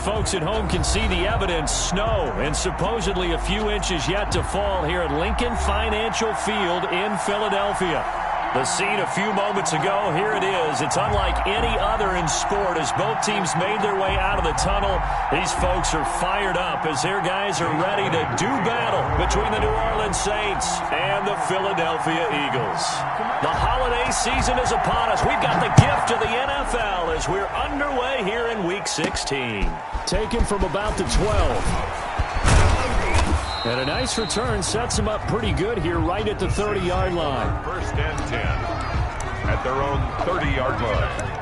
folks at home can see the evidence. Snow and supposedly a few inches yet to fall here at Lincoln Financial Field in Philadelphia. The scene a few moments ago, here it is. It's unlike any other in sport as both teams made their way out of the tunnel. These folks are fired up as their guys are ready to do battle between the New Orleans Saints and the Philadelphia Eagles. The holiday season is upon us. We've got the gift of the NFL as we're underway here in Week 16. Taken from about the 12. And a nice return sets them up pretty good here right at the 30-yard line. First and 10 at their own 30-yard line.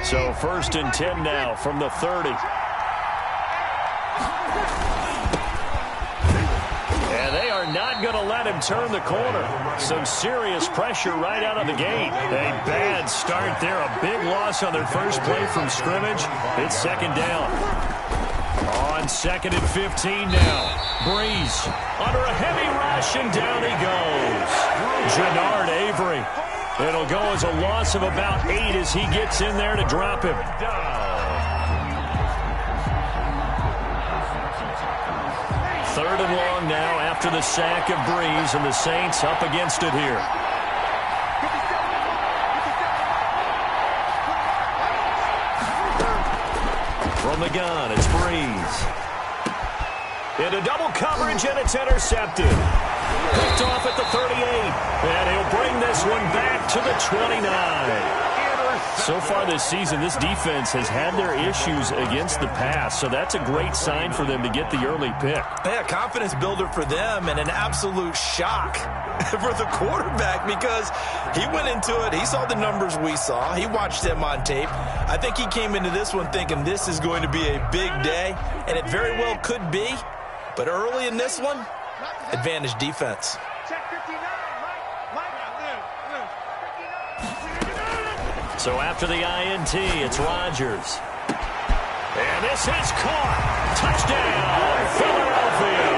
So first and 10 now from the 30. And they are not going to let him turn the corner. Some serious pressure right out of the gate. A bad start there. A big loss on their first play from scrimmage. It's second down. On second and 15 now. Breeze under a heavy rush, and down he goes. Jannard Avery. It'll go as a loss of about 8 as he gets in there to drop him. Third and long now after the sack of Breeze, and the Saints up against it here. From the gun, it's Breeze. Into double coverage, and it's intercepted. Picked off at the 38, and he'll bring this one back to the 29. So far this season, this defense has had their issues against the pass, so that's a great sign for them to get the early pick. Yeah, confidence builder for them, and an absolute shock for the quarterback because he went into it. He saw the numbers we saw. He watched them on tape. I think he came into this one thinking this is going to be a big day, and it very well could be. But early in this one, advantage defense. So after the INT, it's Rodgers. And this is caught. Touchdown, Philadelphia.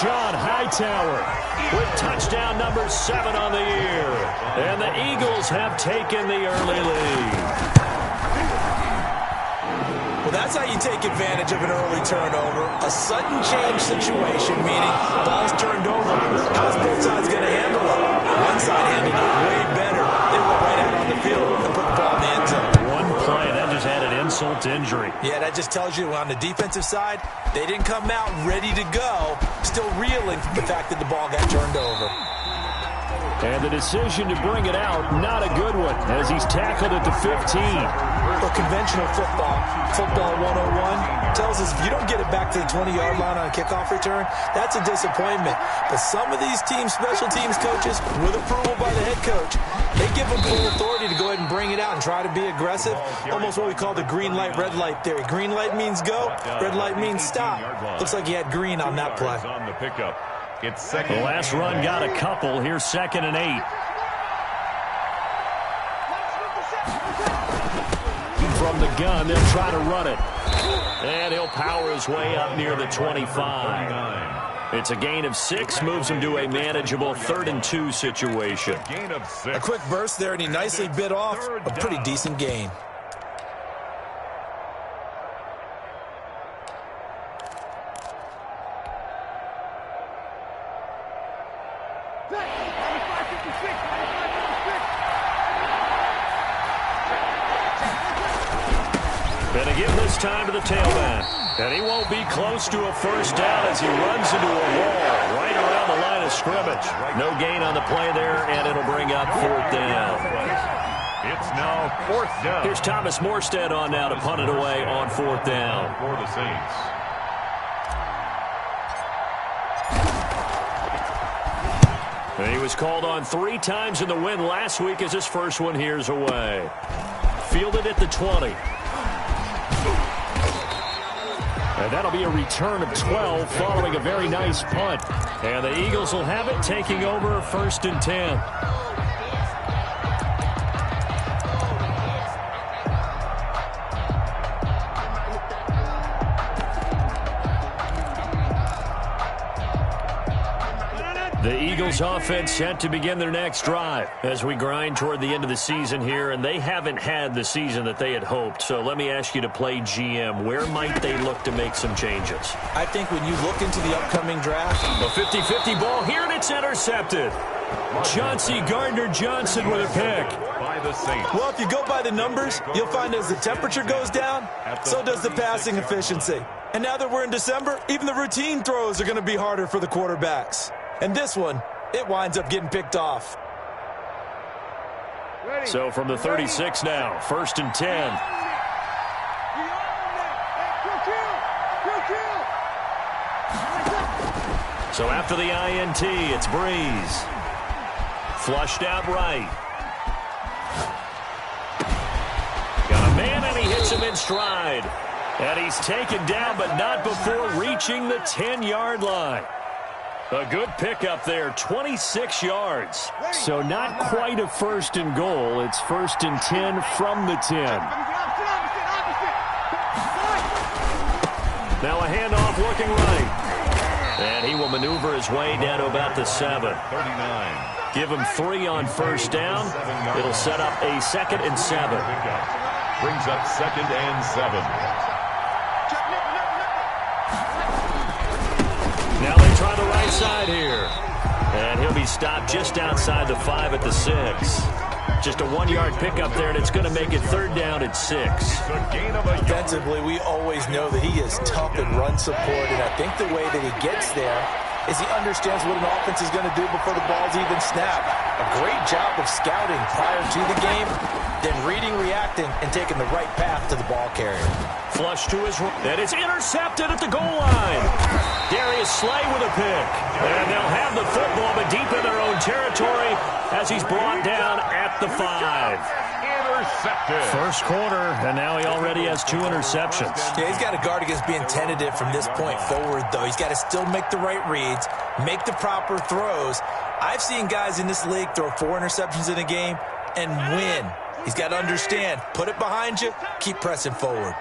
John Hightower with touchdown number 7 on the year. And the Eagles have taken the early lead. Well, that's how you take advantage of an early turnover. A sudden change situation, meaning ball's turned over. How's both sides going to handle it? One side handled it way better. They went right out on the field and put the ball in the end zone. One play, that just added insult to injury. Yeah, that just tells you on the defensive side, they didn't come out ready to go, still reeling from the fact that the ball got turned over. And the decision to bring it out, not a good one, as he's tackled at the 15. Well, conventional football 101, tells us if you don't get it back to the 20-yard line on a kickoff return, that's a disappointment. But some of these team special teams coaches, with approval by the head coach, they give them full authority to go ahead and bring it out and try to be aggressive, almost what we call the green light, red light theory. Green light means go, red light means stop. Looks like he had green on that play. On the pickup. It's The last run got a couple. Here's second and 8. From the gun, they'll try to run it. And he'll power his way up near the 25. It's a gain of 6, moves him to a manageable 3rd and 2 situation. A quick burst there, and he nicely bit off a pretty decent gain. Gonna give this time to the tailback. And he won't be close to a first down as he runs into a wall right around the line of scrimmage. No gain on the play there, and it'll bring up 4th down. It's now 4th down. Here's Thomas Morstead on now to punt it away on 4th down. For the Saints. And he was called on 3 times in the win last week as his first one here's away. Fielded at the 20. And that'll be a return of 12 following a very nice punt. And the Eagles will have it, taking over 1st and 10. Eagles offense set to begin their next drive as we grind toward the end of the season here, and they haven't had the season that they had hoped. So let me ask you to play GM. Where might they look to make some changes? I think when you look into the upcoming draft, a 50-50 ball here, and it's intercepted. Chauncey Gardner-Johnson with a pick. By the Saints. Well, if you go by the numbers, you'll find as the temperature goes down, so does the passing efficiency. And now that we're in December, even the routine throws are going to be harder for the quarterbacks. And this one, it winds up getting picked off. So from the 36 now, 1st and 10. So after the INT, it's Breeze. Flushed out right. Got a man, and he hits him in stride. And he's taken down, but not before reaching the 10-yard line. A good pickup there, 26 yards. So not quite a 1st and goal. It's 1st and 10 from the 10. Now a handoff looking right. And he will maneuver his way down to about the 7. 39. Give him 3 on 1st down. It'll set up a 2nd and 7. Brings up 2nd and 7. Now they try the right side here. And he'll be stopped just outside the 5 at the 6. Just a 1-yard pickup there, and it's going to make it 3rd down at 6. Defensively, we always know that he is tough in run support, and I think the way that he gets there is he understands what an offense is going to do before the ball's even snapped. A great job of scouting prior to the game, then reading, reacting, and taking the right path to the ball carrier. Flush to his right, and it's intercepted at the goal line. Darius Slay with a pick. And they'll have the football, but deep in their own territory as he's brought down at the 5. Intercepted. 1st quarter, and now he already has 2 interceptions. Yeah, he's got to guard against being tentative from this point forward, though. He's got to still make the right reads, make the proper throws. I've seen guys in this league throw 4 interceptions in a game and win. He's got to understand, put it behind you, keep pressing forward.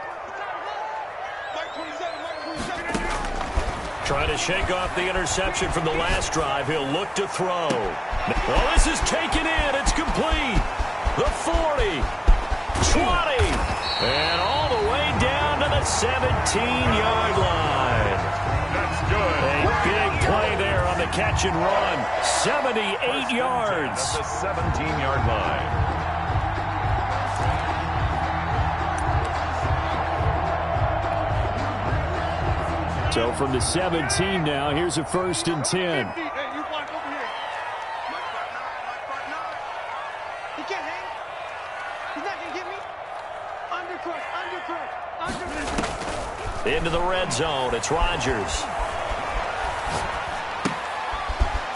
Trying to shake off the interception from the last drive. He'll look to throw. Well, this is taken in. It's complete. The 40, 20, and all the way down to the 17-yard line. That's good. A big play there on the catch and run. 78 yards. At the 17-yard line. So from the 17 now, here's a 1st and 10. Into the red zone, it's Rodgers.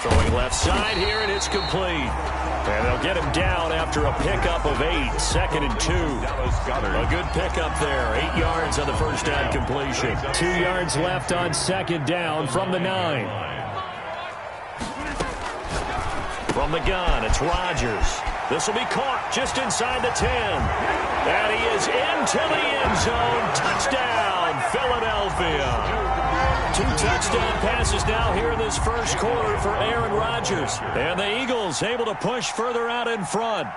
Throwing left side here, and it's complete. And they'll get him down after a pickup of 8, 2nd and 2. A good pickup there, 8 yards on the 1st down completion. 2 yards left on 2nd down from the 9. From the gun, it's Rodgers. This will be caught just inside the 10. And he is into the end zone. Touchdown, Philadelphia. 2 touchdown passes now here in this 1st quarter for Aaron Rodgers. And the Eagles able to push further out in front.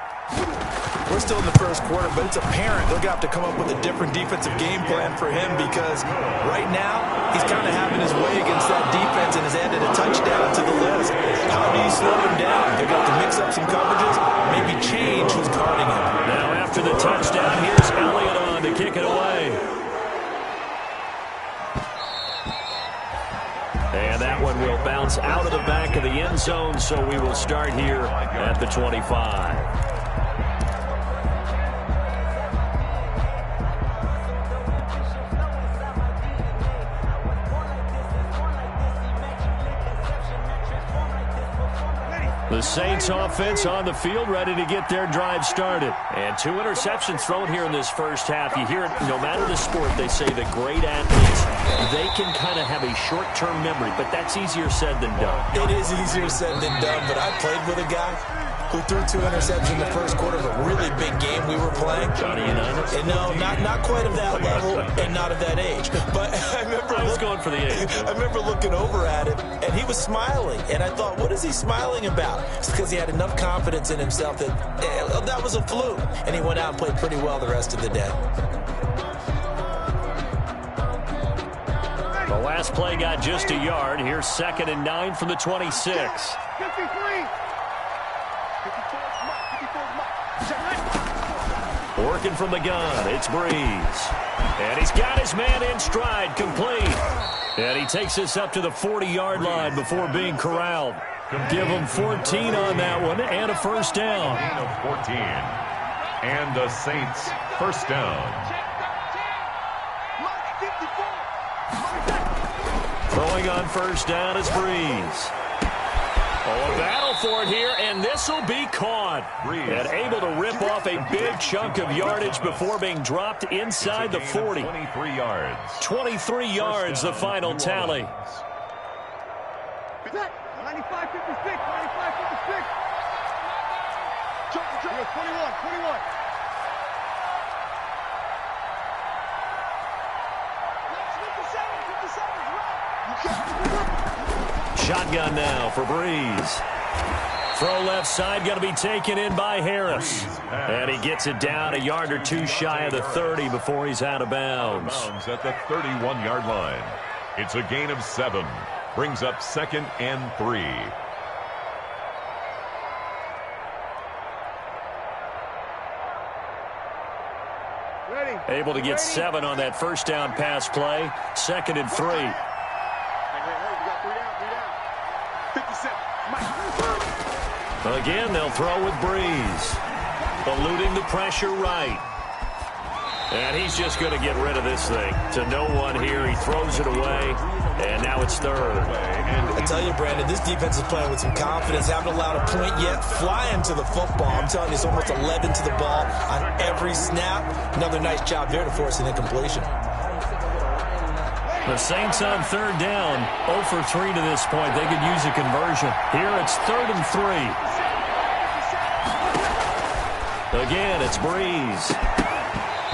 We're still in the 1st quarter, but it's apparent they're going to have to come up with a different defensive game plan for him because right now he's kind of having his way against that defense and has added a touchdown to the list. How do you slow him down? They're going to have to mix up some coverages, maybe change who's guarding him. Now after the touchdown, here's Elliott on to kick it away. And that one will bounce out of the back of the end zone, so we will start here at the 25. The Saints offense on the field, ready to get their drive started. And 2 interceptions thrown here in this 1st half. You hear it, no matter the sport, they say that great athletes, they can kind of have a short-term memory, but that's easier said than done. It is easier said than done, but I played with a guy who threw 2 interceptions in the 1st quarter, but really big game we were playing. Johnny Unitas? And no, not quite of that level and not of that age. But I was going for the age. I remember looking over at him, and he was smiling. And I thought, what is he smiling about? It's because he had enough confidence in himself that that was a fluke. And he went out and played pretty well the rest of the day. The last play got just a yard. Here's 2nd and 9 from the 26. 53. Working from the gun, it's Breeze. And he's got his man in stride, complete. And he takes this up to the 40-yard line before being corralled. Give him 14 on that one and a first down. Gain of 14. And the Saints first down. Throwing on first down is Breeze. Oh, a battle for it here, and this will be caught. And able to rip off a big chunk of yardage before being dropped inside the 40. 23 yards. 23 yards, the final tally. 95-56, 95-56. 21. Shotgun now for Breeze. Throw left side, going to be taken in by Harris. And he gets it down a yard or two shy of the 30 before he's out of bounds. At the 31-yard line. It's a gain of 7. Brings up 2nd and 3. Able to get 7 on that first down pass play. 2nd and 3. Again, they'll throw with Breeze. Eluding the pressure right. And he's just going to get rid of this thing. To no one here. He throws it away. And now it's 3rd. I tell you, Brandon, this defense is playing with some confidence. Haven't allowed a point yet. Flying to the football. I'm telling you, it's almost 11 to the ball on every snap. Another nice job there to force an incompletion. The Saints on 3rd down. 0 for 3 to this point. They could use a conversion. Here it's 3rd and 3. Again, it's Breeze.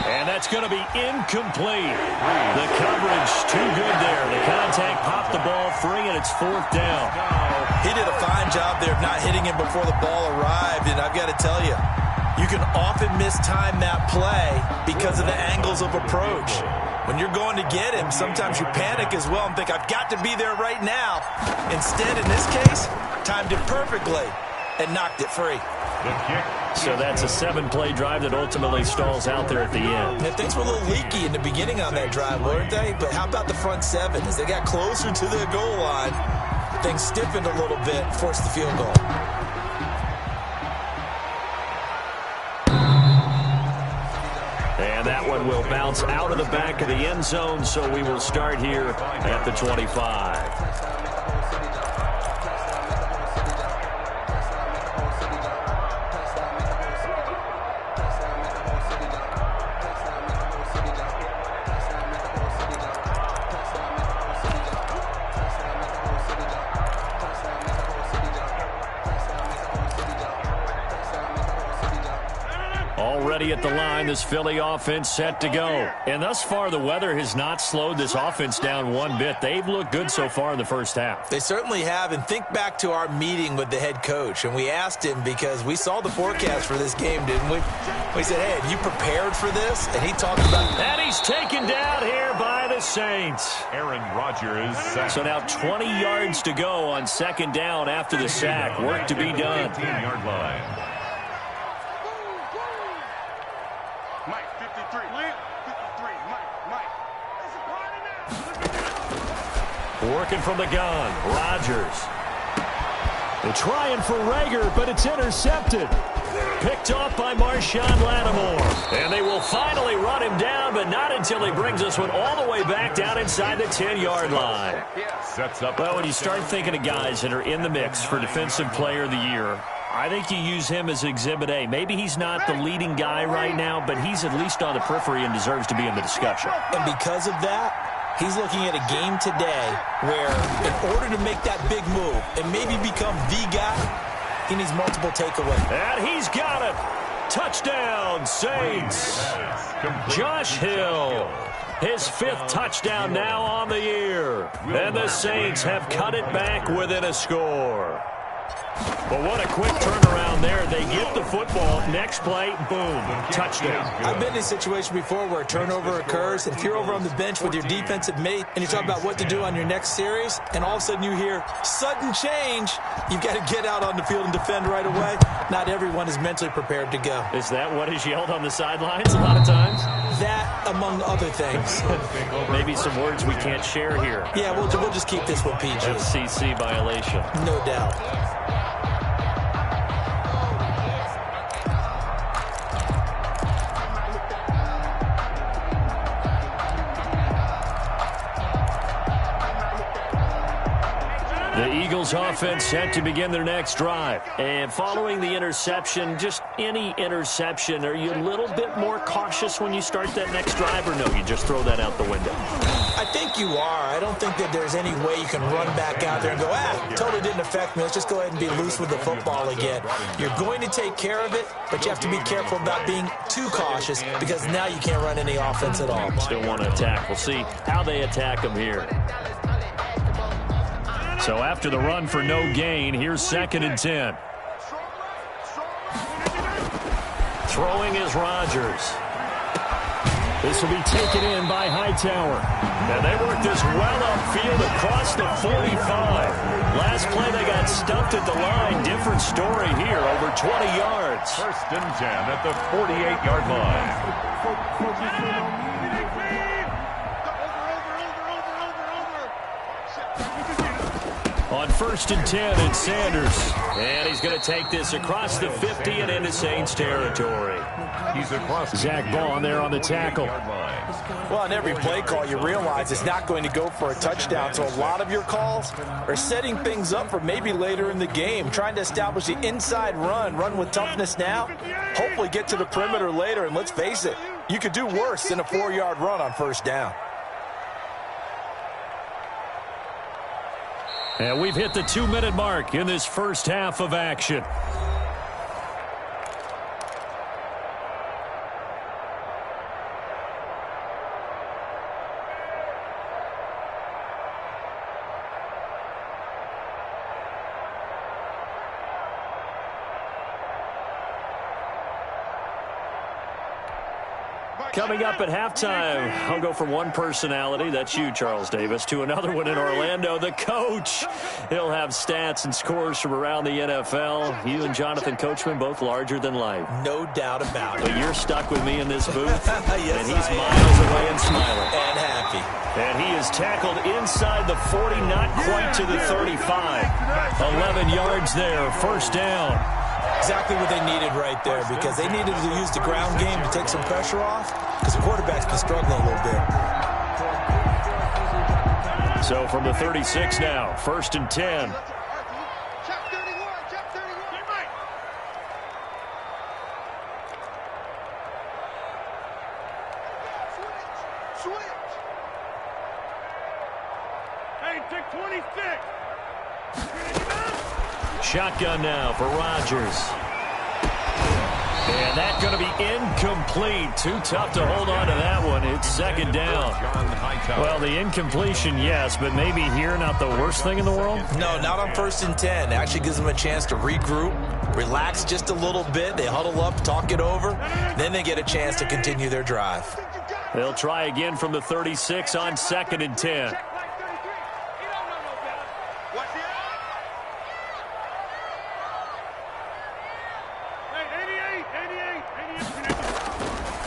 And that's going to be incomplete. The coverage too good there. The contact popped the ball free, and it's 4th down. He did a fine job there of not hitting him before the ball arrived. And I've got to tell you, you can often mistime that play because of the angles of approach. When you're going to get him, sometimes you panic as well and think, I've got to be there right now. Instead, in this case, timed it perfectly and knocked it free. So that's a 7-play drive that ultimately stalls out there at the end. And things were a little leaky in the beginning on that drive, weren't they? But how about the front 7? As they got closer to the goal line, things stiffened a little bit, forced the field goal. And that one will bounce out of the back of the end zone, so we will start here at the 25. Already at the line, this Philly offense set to go. And thus far, the weather has not slowed this offense down one bit. They've looked good so far in the first half. They certainly have. And think back to our meeting with the head coach. And we asked him because we saw the forecast for this game, didn't we? We said, hey, have you prepared for this? And he talked about... And he's taken down here by the Saints. Aaron Rodgers. So now 20 yards to go on 2nd down after the sack. Work to be done. 15-yard line. Working from the gun, Rodgers. They're trying for Rager, but it's intercepted. Picked off by Marshawn Lattimore. And they will finally run him down, but not until he brings this one all the way back down inside the 10-yard line. Sets up. Well, when you start thinking of guys that are in the mix for Defensive Player of the Year, I think you use him as Exhibit A. Maybe he's not the leading guy right now, but he's at least on the periphery and deserves to be in the discussion. And because of that, he's looking at a game today where in order to make that big move and maybe become the guy, he needs multiple takeaways. And he's got it. Touchdown, Saints. Josh Hill, his 5th touchdown now on the year. And the Saints have cut it back within a score. But what a quick turnaround there. They get the football. Next play, boom, touchdown. I've been in a situation before where a turnover occurs, and if you're over on the bench with your defensive mate and you talk about what to do on your next series, and all of a sudden you hear sudden change, you've got to get out on the field and defend right away. Not everyone is mentally prepared to go. Is that what is yelled on the sidelines a lot of times? That, among other things. Maybe some words we can't share here. Yeah, we'll just keep this one PG. FCC violation. No doubt. The Eagles offense set to begin their next drive. And following the interception, just any interception, are you a little bit more cautious when you start that next drive, or no, you just throw that out the window? I think you are. I don't think that there's any way you can run back out there and go, totally didn't affect me. Let's just go ahead and be loose with the football again. You're going to take care of it, but you have to be careful about being too cautious because now you can't run any offense at all. Still want to attack. We'll see how they attack them here. So after the run for no gain, here's 2nd and 10. Throwing is Rodgers. This will be taken in by Hightower. And they work this well upfield across the 45. Last play they got stuffed at the line. Different story here, over 20 yards. 1st and 10 at the 48-yard line. On 1st and 10, it's Sanders. And he's going to take this across the 50 and into Saints territory. He's across. Zach Bond there on the tackle. Well, on every play call, you realize it's not going to go for a touchdown. So a lot of your calls are setting things up for maybe later in the game, trying to establish the inside run with toughness now, hopefully get to the perimeter later. And let's face it, you could do worse than a 4-yard run on 1st down. And we've hit the 2-minute mark in this first half of action. Coming up at halftime, I'll go from one personality, that's you, Charles Davis, to another one in Orlando, the coach. He'll have stats and scores from around the NFL. You and Jonathan Coachman, both larger than life. No doubt about it. But you're stuck with me in this booth, Yes, and he's miles away and smiling. And happy. And he is tackled inside the 40, not quite to the 35. 11 yards there, 1st down. Exactly what they needed right there, because they needed to use the ground game to take some pressure off, because the quarterback's been struggling a little bit. So from the 36 now, 1st and 10. Hey, take 26. Shotgun now for Rodgers. And that's going to be incomplete. Too tough to hold on to that one. It's 2nd down. Well, the incompletion, yes, but maybe here not the worst thing in the world? No, not on 1st and 10. It actually gives them a chance to regroup, relax just a little bit. They huddle up, talk it over. Then they get a chance to continue their drive. They'll try again from the 36 on 2nd and 10.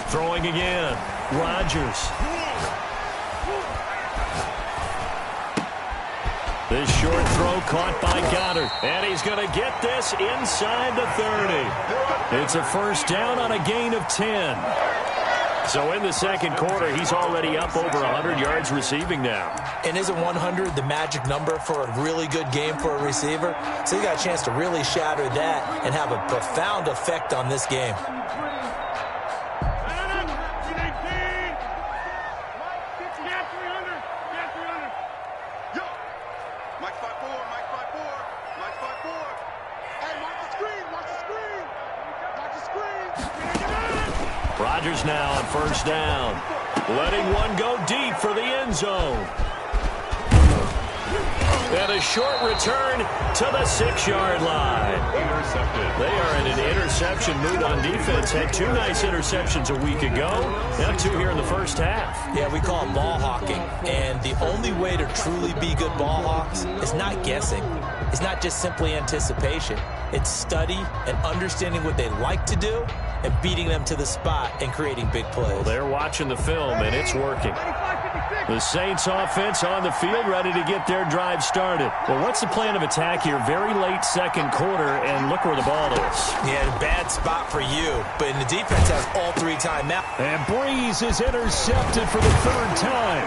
Throwing again, Rodgers. This short throw caught by Goddard. And he's going to get this inside the 30. It's a 1st down on a gain of 10. So in the 2nd quarter, he's already up over 100 yards receiving now. And isn't 100 the magic number for a really good game for a receiver? So he got a chance to really shatter that and have a profound effect on this game. Hey, watch the screen. Watch the screen. Watch the screen. Rodgers now on first down. Letting one go deep for the end zone. And a short return to the 6-yard line. Intercepted. They are in an interception mood on defense. Had 2 nice interceptions a week ago. Now 2 here in the first half. Yeah, we call it ball hawking. And the only way to truly be good ball hawks is not guessing. It's not just simply anticipation. It's study and understanding what they like to do and beating them to the spot and creating big plays. Well, they're watching the film, and it's working. The Saints offense on the field, ready to get their drive started. Well, what's the plan of attack here? Very late second quarter, and look where the ball is. Yeah, bad spot for you, but the defense has all 3 timeouts. And Breeze is intercepted for the 3rd time.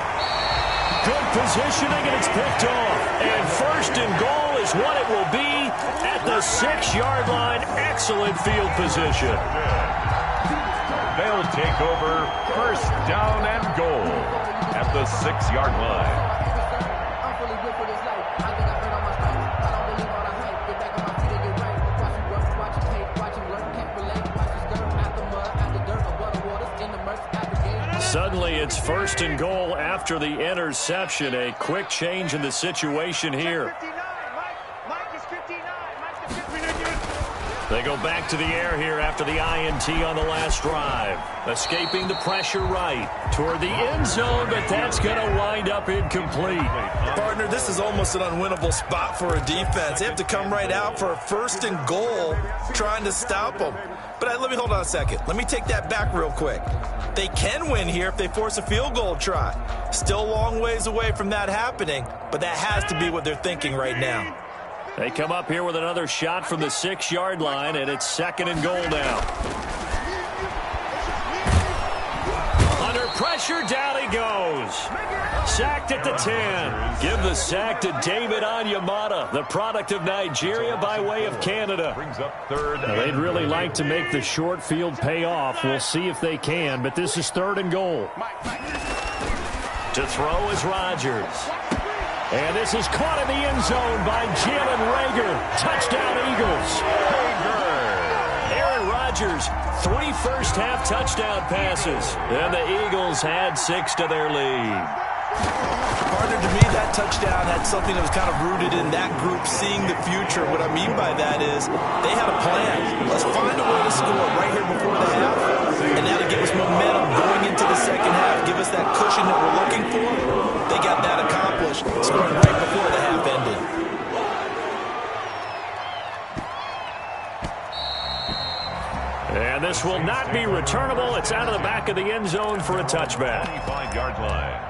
Good positioning, and it's picked off. And first and goal is what it will be at the 6-yard line. Excellent field position. They'll take over first down and goal at the 6-yard line. Suddenly it's first and goal after the interception. A quick change in the situation here. They go back to the air here after the INT on the last drive. Escaping the pressure right toward the end zone, but that's going to wind up incomplete. Partner, this is almost an unwinnable spot for a defense. They have to come right out for a first and goal trying to stop them. But let me hold on a second. Let me take that back real quick. They can win here if they force a field goal try. Still a long ways away from that happening, but that has to be what they're thinking right now. They come up here with another shot from the 6-yard line, and it's second and goal now. Under pressure, down he goes. Sacked at the 10. Give the sack to David Onyemata, the product of Nigeria by way of Canada. Brings up third. Now, they'd really like to make the short field pay off. We'll see if they can, but this is third and goal. To throw is Rodgers. And this is caught in the end zone by Jalen Reagor. Touchdown, Eagles. Aaron Rodgers, 3 first-half touchdown passes. And the Eagles had 6 to their lead. Partner, to me, that touchdown had something that was kind of rooted in that group seeing the future. What I mean by that is they had a plan. Let's find a way to score right here before the half. And that'll give us momentum going into the second half. Give us that cushion that we're looking for. They got that accomplished, scoring right before the half ended. And this will not be returnable. It's out of the back of the end zone for a touchback. 25-yard line.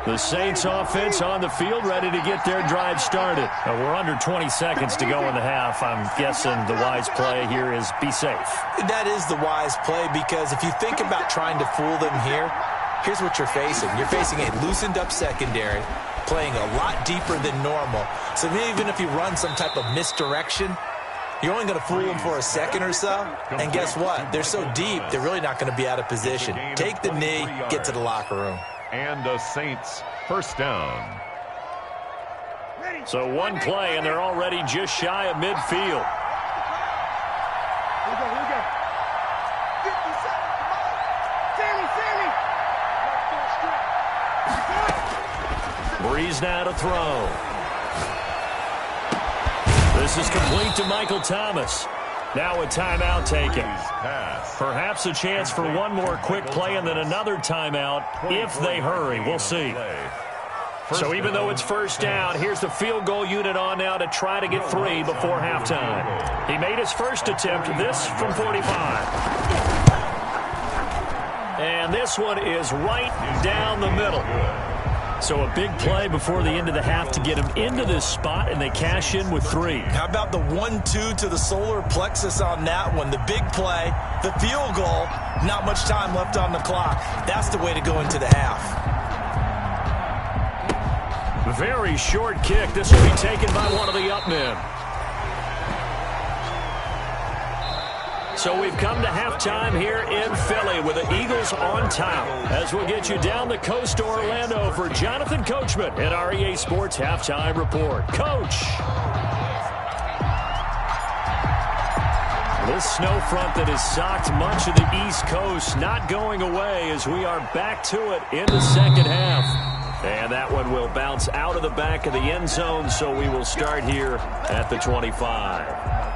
The Saints offense on the field, ready to get their drive started. We're under 20 seconds to go in the half. I'm guessing the wise play here is be safe. That is the wise play, because if you think about trying to fool them here, here's what you're facing. You're facing a loosened up secondary, playing a lot deeper than normal. So even if you run some type of misdirection, you're only going to fool them for a second or so. And guess what? They're so deep, they're really not going to be out of position. Take the knee, get to the locker room. And the Saints first down. So one play, and they're already just shy of midfield. Here we go. 57. Breeze now to throw. This is complete to Michael Thomas. Now a timeout taken. Perhaps a chance for one more quick play and then another timeout if they hurry. We'll see. So even though it's first down, here's the field goal unit on now to try to get 3 before halftime. He made his first attempt, this from 45. And this one is right down the middle. So a big play before the end of the half to get him into this spot, and they cash in with 3. How about the 1-2 to the solar plexus on that one? The big play, the field goal, not much time left on the clock. That's the way to go into the half. Very short kick. This will be taken by one of the up men. So we've come to halftime here in Philly with the Eagles on top. As we'll get you down the coast to Orlando for Jonathan Coachman at our EA Sports Halftime Report. Coach. This snow front that has socked much of the East Coast not going away as we are back to it in the second half. And that one will bounce out of the back of the end zone, so we will start here at the 25.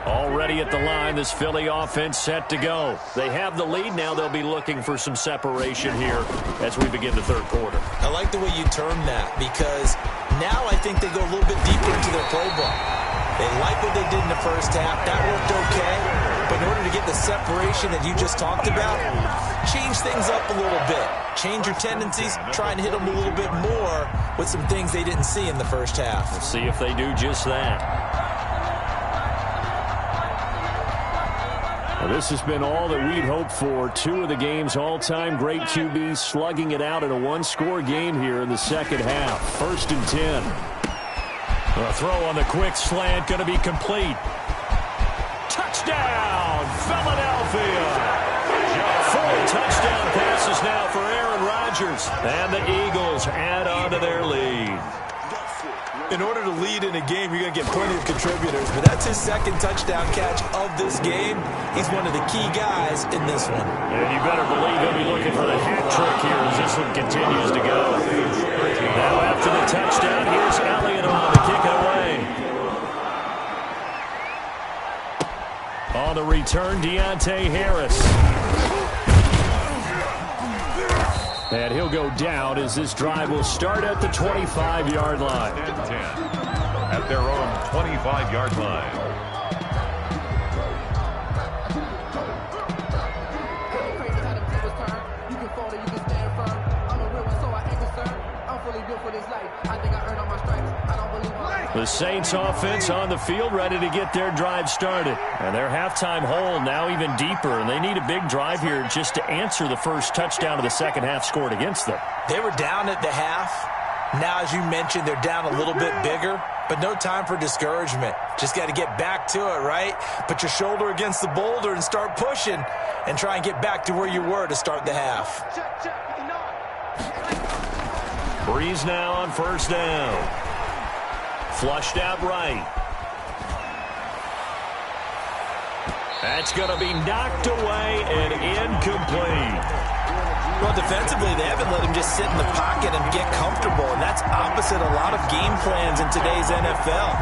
Already at the line, this Philly offense set to go. They have the lead. Now they'll be looking for some separation here as we begin the third quarter. I like the way you term that because now I think they go a little bit deeper into their playbook. They like what they did in the first half. That worked okay. But in order to get the separation that you just talked about, change things up a little bit. Change your tendencies. Try and hit them a little bit more with some things they didn't see in the first half. We'll see if they do just that. Well, this has been all that we'd hoped for. Two of the game's all-time great QBs slugging it out in a one-score game here in the second half. 1st and 10. A throw on the quick slant going to be complete. Touchdown, Philadelphia. 4 touchdown passes now for Aaron Rodgers. And the Eagles add on to their lead. In order to lead in a game, you're going to get plenty of contributors, but that's his second touchdown catch of this game. He's one of the key guys in this one. And you better believe he'll be looking for the hat trick here as this one continues to go. Now after the touchdown, here's Elliott on to kick it away. On the return, Deontay Harris. And he'll go down as this drive will start at the 25-yard line. 10 at their own 25-yard line. The Saints offense on the field ready to get their drive started. And their halftime hole now even deeper, and they need a big drive here just to answer the first touchdown of the second half scored against them. They were down at the half. Now, as you mentioned, they're down a little bit bigger, but no time for discouragement. Just got to get back to it, right? Put your shoulder against the boulder and start pushing and try and get back to where you were to start the half. Breeze now on 1st down. Flushed out right. That's going to be knocked away and incomplete. Well, defensively, they haven't let him just sit in the pocket and get comfortable, and that's opposite a lot of game plans in today's NFL.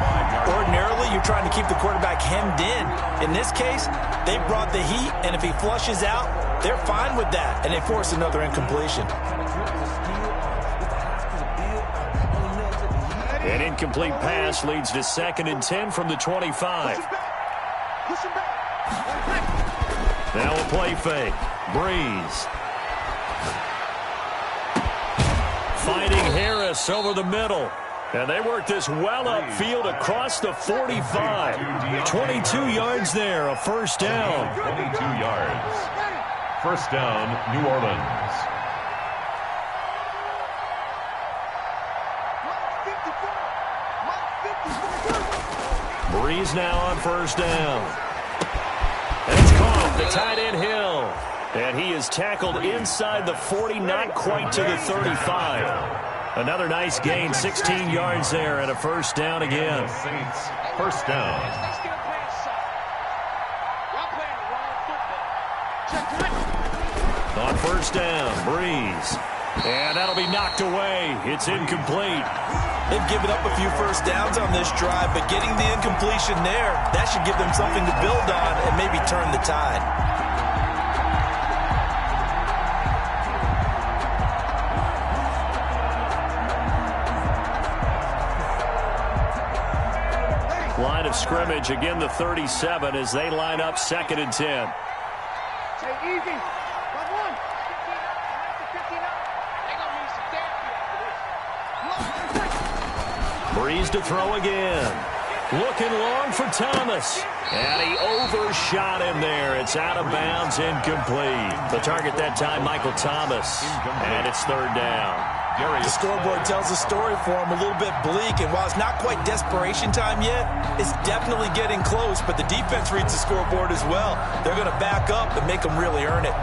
Ordinarily, you're trying to keep the quarterback hemmed in. In this case, they brought the heat, and if he flushes out, they're fine with that, and they force another incompletion. An incomplete pass leads to 2nd and 10 from the 25. Now a play fake. Breeze. Finding Harris over the middle. And they work this well upfield across the 45. 22 yards there, a 1st down. 22 yards. 1st down, New Orleans. Breeze now on 1st down. And it's caught, the tight end Hill. And he is tackled inside the 40, not quite to the 35. Another nice gain, 16 yards there, and a 1st down again. Saints, 1st down. On 1st down, Breeze. And that'll be knocked away. It's incomplete. They've given up a few 1st downs on this drive, but getting the incompletion there, that should give them something to build on and maybe turn the tide. Line of scrimmage, again the 37 as they line up 2nd and 10. Hey, easy. Breeze to throw again. Looking long for Thomas. And he overshot him there. It's out of bounds, incomplete. The target that time, Michael Thomas. And it's third down. The scoreboard tells a story for him, a little bit bleak, and while it's not quite desperation time yet, it's definitely getting close, but the defense reads the scoreboard as well. They're going to back up and make them really earn it.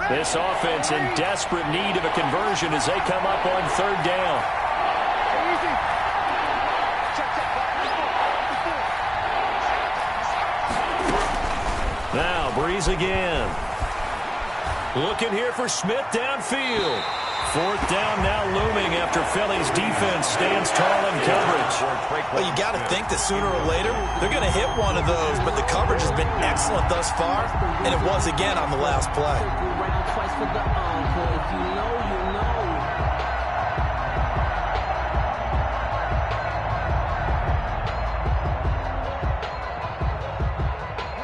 This offense in desperate need of a conversion as they come up on third down. Now, Breeze again. Looking here for Smith downfield. Fourth down now looming after Philly's defense stands tall in coverage. Well, you got to think that sooner or later they're going to hit one of those, but the coverage has been excellent thus far, and it was again on the last play.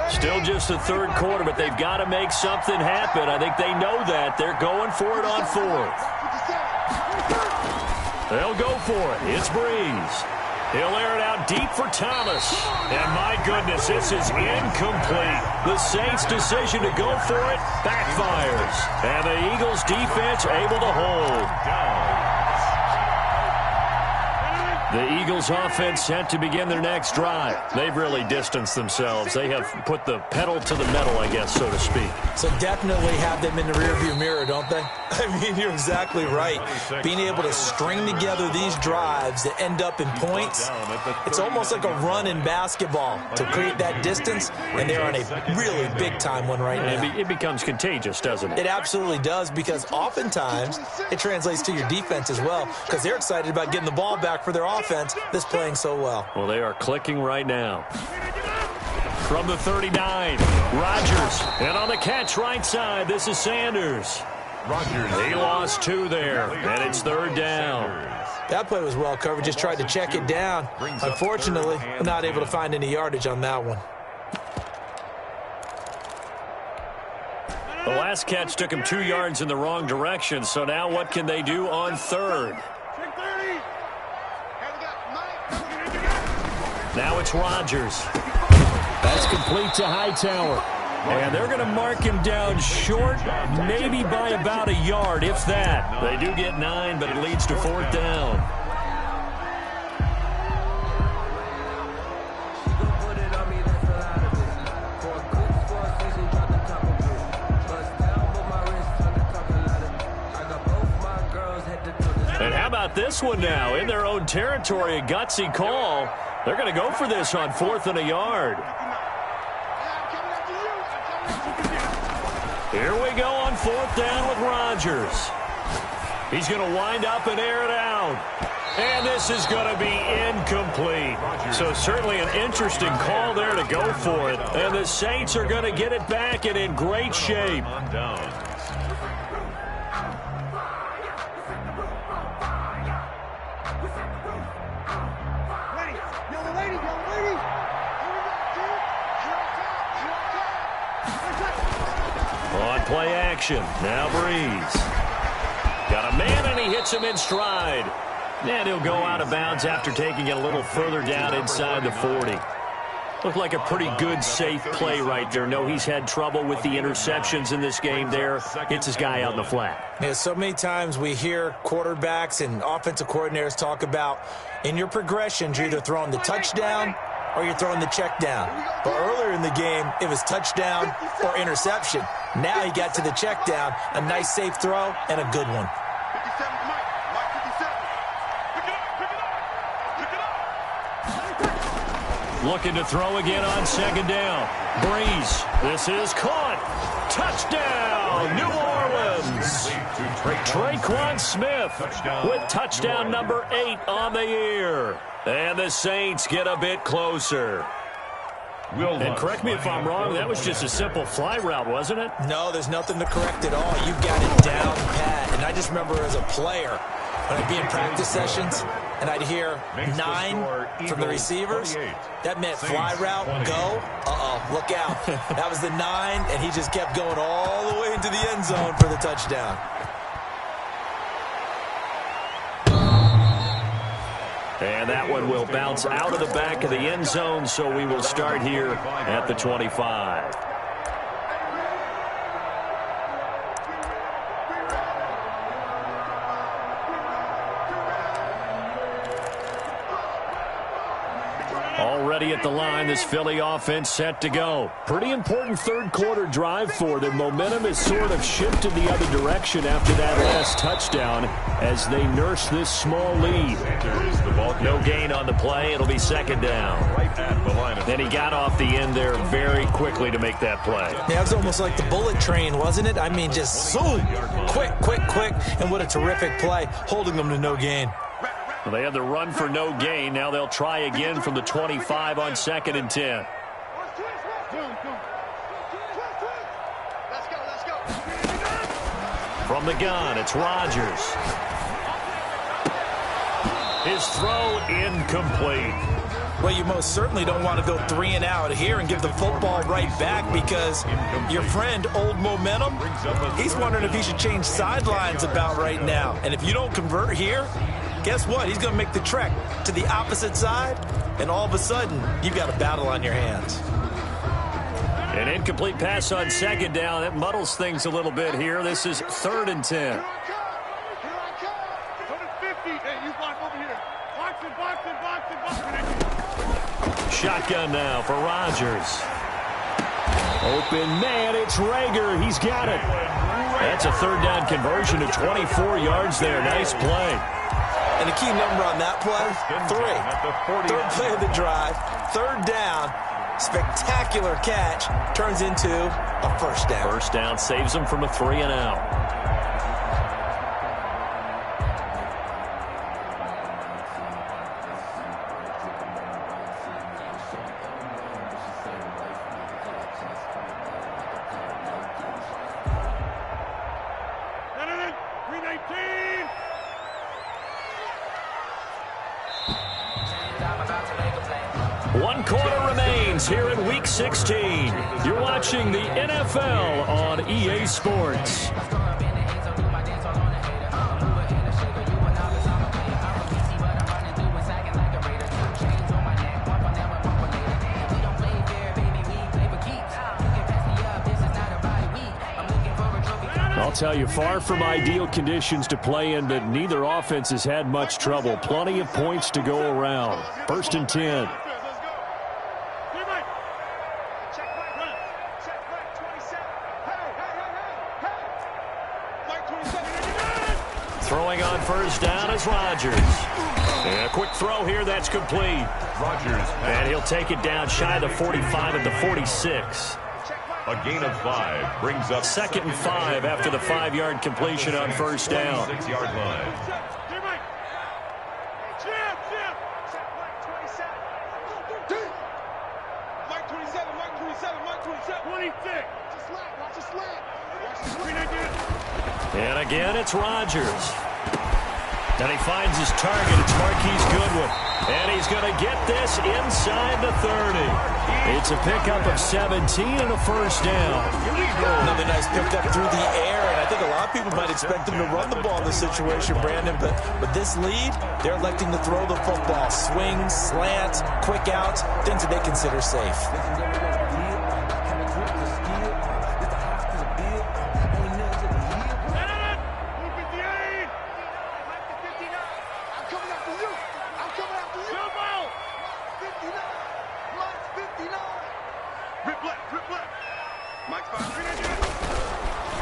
Still just the third quarter, but they've got to make something happen. I think they know that. They're going for it on fourth. They'll go for it. It's Breeze. He'll air it out deep for Thomas. And my goodness, this is incomplete. The Saints' decision to go for it backfires. And the Eagles' defense able to hold. The Eagles' offense set to begin their next drive. They've really distanced themselves. They have put the pedal to the metal, I guess, so to speak. So definitely have them in the rearview mirror, don't they? I mean, you're exactly right. Being able to string together these drives that end up in points, it's almost like a run in basketball to create that distance, and they're on a really big-time one right now. It becomes contagious, doesn't it? It absolutely does, because oftentimes it translates to your defense as well, because they're excited about getting the ball back for their offense that's playing so well. Well, they are clicking right now. From the 39, Rodgers. And on the catch right side, this is Sanders. Rodgers. He lost two there, and it's third down. That play was well covered. Just tried to check it down. Unfortunately, not able to find any yardage on that one. The last catch took him 2 yards in the wrong direction, so now what can they do on third? Now it's Rodgers. That's complete to Hightower. And they're going to mark him down short, maybe by about a yard, if that. They do get 9, but it leads to fourth down. And how about this one now? In their own territory, a gutsy call. They're going to go for this on fourth and a yard. Here we go on fourth down with Rodgers. He's going to wind up and air it out. And this is going to be incomplete. So certainly an interesting call there to go for it. And the Saints are going to get it back and in great shape. On play action, now Breeze. Got a man and he hits him in stride. And he'll go out of bounds after taking it a little further down inside the 40. Looked like a pretty good, safe play right there. No, he's had trouble with the interceptions in this game there. Hits his guy out in the flat. Yeah, so many times we hear quarterbacks and offensive coordinators talk about in your progressions, you're either throwing the touchdown or you're throwing the check down. But earlier in the game, it was touchdown or interception. Now he got to the check down, a nice safe throw, and a good one. Looking to throw again on second down. Breeze. This is caught. Touchdown, New Orleans. Traquan Smith with touchdown number 8 on the year. And the Saints get a bit closer. And correct me if I'm wrong, that was just a simple fly route, wasn't it? No, there's nothing to correct at all. You got it down pat. And I just remember as a player, when I'd be in practice sessions, and I'd hear 9 from the receivers, that meant fly route, go, look out. That was the 9, and he just kept going all the way into the end zone for the touchdown. And that one will bounce out of the back of the end zone, so we will start here at the 25. Already at the line, this Philly offense set to go. Pretty important third-quarter drive for them. Momentum has sort of shifted the other direction after that last touchdown as they nurse this small lead. No gain on the play. It'll be second down. Then he got off the end there very quickly to make that play. Yeah, it was almost like the bullet train, wasn't it? I mean, just zoom, quick, and what a terrific play, holding them to no gain. Well, they had the run for no gain. Now they'll try again from the 25 on 2nd and 10. From the gun, it's Rodgers. His throw incomplete. Well, you most certainly don't want to go 3 and out here and give the football right back because your friend, Old Momentum, he's wondering if he should change sidelines about right now. And if you don't convert here, guess what? He's going to make the trek to the opposite side, and all of a sudden, you've got a battle on your hands. An incomplete pass on 2nd down. That muddles things a little bit here. This is 3rd and 10. Shotgun now for Rodgers. Open man, it's Rager. He's got it. That's a 3rd down conversion to 24 yards there. Nice play. And the key number on that play, 3. Third play of the drive, 3rd down, spectacular catch, turns into a 1st down. 1st down saves them from a 3 and out. One quarter remains here in Week 16. You're watching the NFL on EA Sports. I'll tell you, far from ideal conditions to play in, but neither offense has had much trouble. Plenty of points to go around. 1st and 10. Throwing on 1st down is Rodgers. And a quick throw here, that's complete. Rodgers. And he'll take it down shy of the 45 at the 46. A gain of 5 brings up 2nd and 5 after the 5-yard completion on 1st down. 6-yard line. And again, it's Rodgers. And he finds his target. It's Marquise Goodwin. And he's going to get this inside the 30. It's a pickup of 17 and a 1st down. Another nice pickup through the air, and I think a lot of people might expect him to run the ball in this situation, Brandon, but with this lead, they're electing to throw the football. Swings, slants, quick outs, things that they consider safe.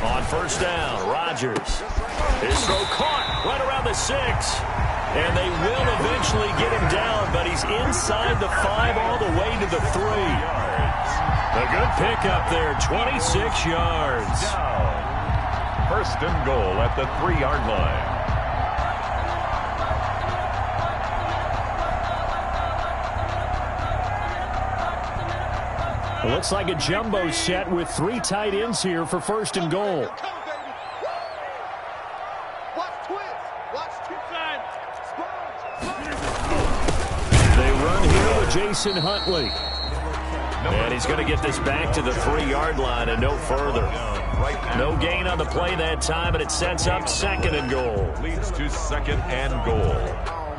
On 1st down, Rodgers. His throw caught right around the 6. And they will eventually get him down, but he's inside the 5 all the way to the 3. A good pickup there, 26 yards. 1st and goal at the 3-yard line. It looks like a jumbo set with 3 tight ends here for 1st and goal. They run here with Jason Huntley. And he's going to get this back to the 3-yard line and no further. No gain on the play that time, and it sets up 2nd and goal. Leads to 2nd and goal.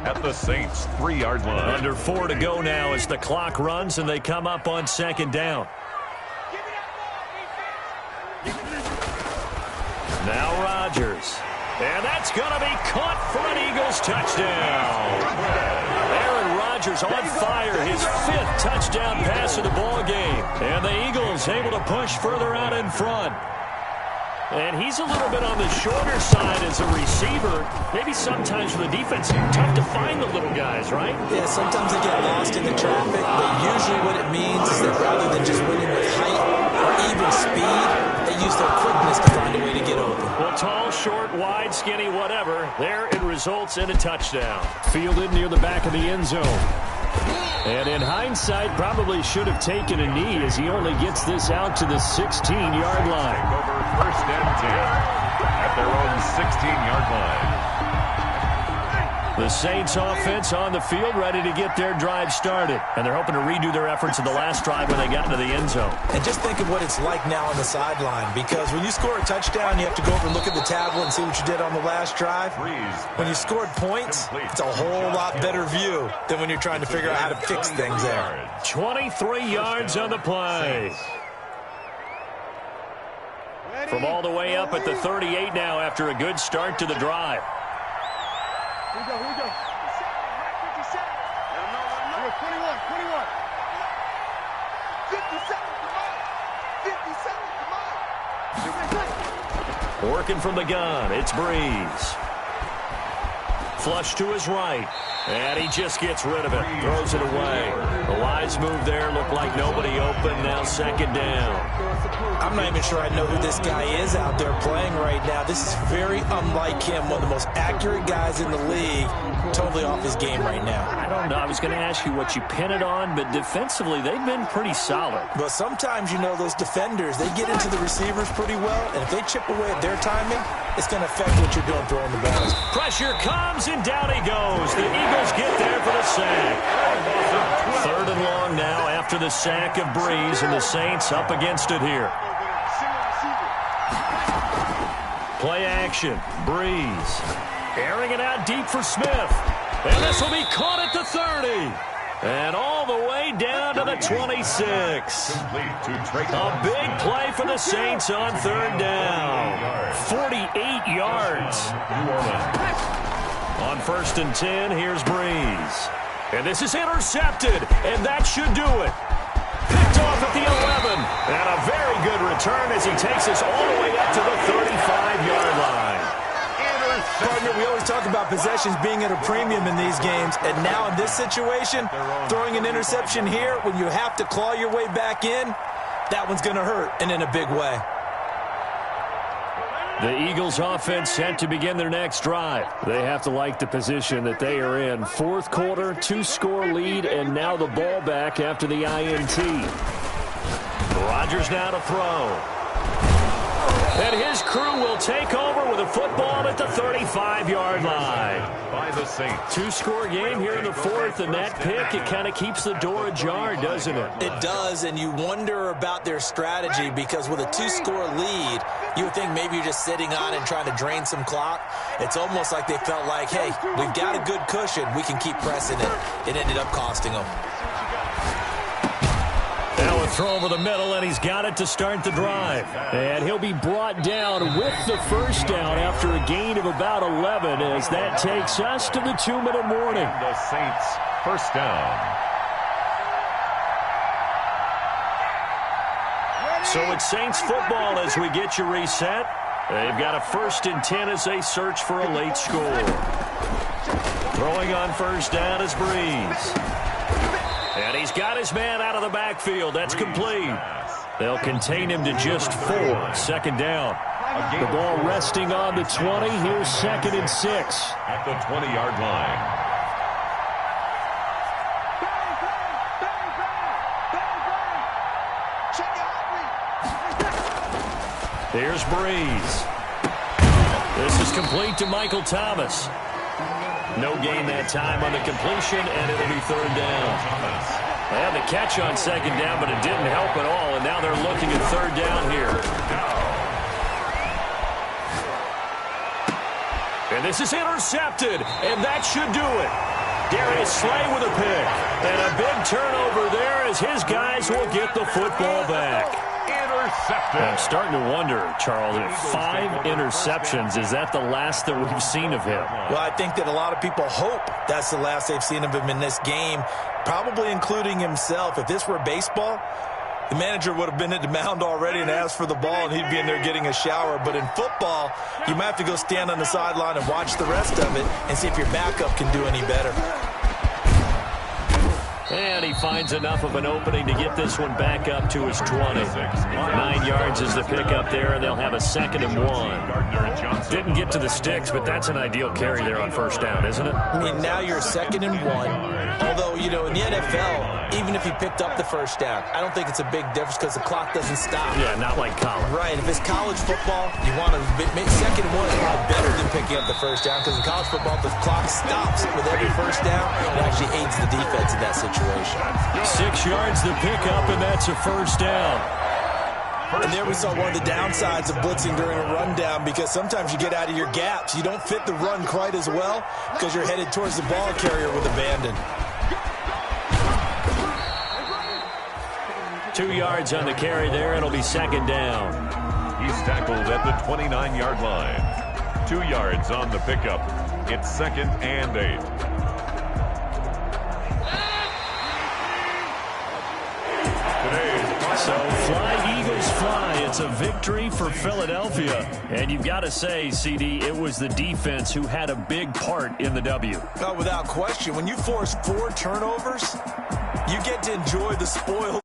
at the Saints' 3-yard line. Under 4 to go now as the clock runs and they come up on 2nd down. Now Rodgers. And that's going to be caught for an Eagles touchdown. Aaron Rodgers on fire, his 5th touchdown pass of the ball game. And the Eagles able to push further out in front. And he's a little bit on the shorter side as a receiver. Maybe sometimes for the defense, tough to find the little guys, right? Yeah, sometimes they get lost in the traffic, but usually what it means is that rather than just winning with height or even speed, they use their quickness to find a way to get open. Well, tall, short, wide, skinny, whatever. There it results in a touchdown. Fielded near the back of the end zone. And in hindsight, probably should have taken a knee as he only gets this out to the 16-yard line. Over 1st and 10 at their own 16-yard line. The Saints offense on the field ready to get their drive started. And they're hoping to redo their efforts in the last drive when they got into the end zone. And just think of what it's like now on the sideline, because when you score a touchdown, you have to go over and look at the tablet and see what you did on the last drive. When you scored points, it's a whole lot better view than when you're trying to figure out how to fix things there. 23 yards on the play. From all the way up at the 38 now after a good start to the drive. Here we go, here we go. 57. 21, 21. 57, come on. 57, come on. Working from the gun, it's Breeze. Flush to his right. And he just gets rid of it. Throws it away. A wise move there. Looked like nobody open. Now 2nd down. I'm not even sure I know who this guy is out there playing right now. This is very unlike him. One of the most accurate guys in the league. Totally off his game right now. I don't know. I was going to ask you what you pin it on, but defensively, they've been pretty solid. But sometimes, you know, those defenders, they get into the receivers pretty well, and if they chip away at their timing, it's going to affect what you're doing throwing the ball. Pressure comes, and down he goes. The Eagles get there for the sack. 3rd and long now after the sack of Breeze, and the Saints up against it here. Play action. Breeze. Airing it out deep for Smith. And this will be caught at the 30. And all the way down to the 26. A big play for the Saints on 3rd down. 48 yards. On 1st and 10, here's Breeze. And this is intercepted, and that should do it. Picked off at the 11. And a very good return as he takes us all the way up to the 35-yard line. Partner, we always talk about possessions being at a premium in these games, and now in this situation, throwing an interception here when you have to claw your way back in, that one's going to hurt, and in a big way. The Eagles offense set to begin their next drive. They have to like the position that they are in. 4th quarter, 2-score lead, and now the ball back after the INT. Rodgers now to throw. And his crew will take over with a football at the 35-yard line. By the Saints. 2-score game here in the 4th, and that pick, it kind of keeps the door ajar, doesn't it? It does, and you wonder about their strategy, because with a 2-score lead, you would think maybe you're just sitting on and trying to drain some clock. It's almost like they felt like, hey, we've got a good cushion. We can keep pressing it. It ended up costing them. Now a throw over the middle, and he's got it to start the drive. And he'll be brought down with the 1st down after a gain of about 11 as that takes us to the 2-minute warning. The Saints 1st down. So it's Saints football as we get you reset. They've got a 1st and 10 as they search for a late score. Throwing on 1st down is Breeze. And he's got his man out of the backfield. That's complete. They'll contain him to just 4. 2nd down. The ball resting on the 20. Here's 2nd and 6. At the 20-yard line. Here's Breeze. This is complete to Michael Thomas. No gain that time on the completion, and it'll be 3rd down. They had the catch on 2nd down, but it didn't help at all, and now they're looking at 3rd down here. And this is intercepted, and that should do it. Darius Slay with a pick. And a big turnover there as his guys will get the football back. I'm starting to wonder, Charles, if 5 interceptions, is that the last that we've seen of him? Well, I think that a lot of people hope that's the last they've seen of him in this game, probably including himself. If this were baseball, the manager would have been at the mound already and asked for the ball, and he'd be in there getting a shower. But in football, you might have to go stand on the sideline and watch the rest of it and see if your backup can do any better. And he finds enough of an opening to get this one back up to his 20. 9 yards is the pickup there, and they'll have a 2nd and 1. Didn't get to the sticks, but that's an ideal carry there on first down, isn't it? I mean, now you're 2nd and 1. Although, you know, in the NFL, even if he picked up the first down, I don't think it's a big difference because the clock doesn't stop. Yeah, not like college. Right. If it's college football, you want to make 2nd and 1 is a lot better than picking up the first down because in college football, the clock stops with every first down. It actually aids the defense in that situation. 6 yards to pick up, and that's a first down. And there we saw one of the downsides of blitzing during a rundown because sometimes you get out of your gaps. You don't fit the run quite as well because you're headed towards the ball carrier with abandon. 2 yards on the carry there. It'll be 2nd down. He's tackled at the 29-yard line. 2 yards on the pickup. It's 2nd and 8. So fly, Eagles, fly. It's a victory for Philadelphia. And you've got to say, CD, it was the defense who had a big part in the W. Oh, without question. When you force 4 turnovers, you get to enjoy the spoils